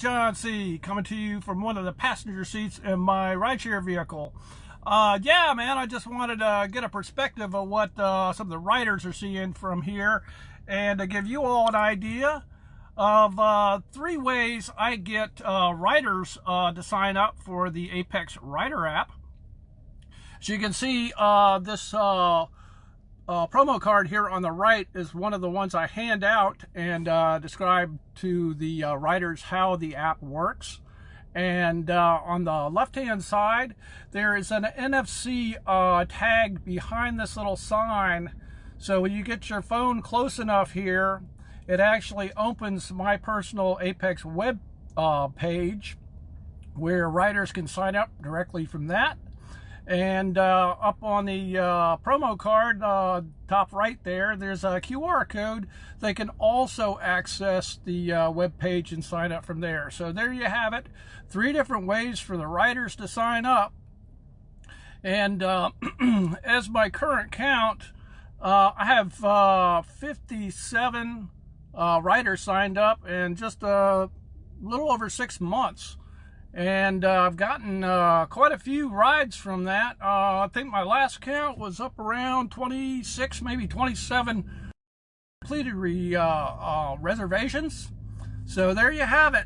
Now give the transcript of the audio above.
John C. coming to you from one of the passenger seats in my rideshare vehicle. Yeah, man, I just wanted to get a perspective of what some of the riders are seeing from here, and to give you all an idea of 3 ways I get riders to sign up for the Apex Rider app. So you can see this promo card here on the right is one of the ones I hand out and describe to the riders how the app works. And on the left hand side there is an NFC tag behind this little sign, so when you get your phone close enough here, it actually opens my personal Apex web page where riders can sign up directly from that. And up on the promo card, top right there, there's a QR code. They can also access the web page and sign up from there. So there you have it. 3 different ways for the riders to sign up. And as my current count, I have 57 riders signed up in just a little over 6 months. And I've gotten quite a few rides from that. I think my last count was up around 26, maybe 27 completed reservations. So there you have it.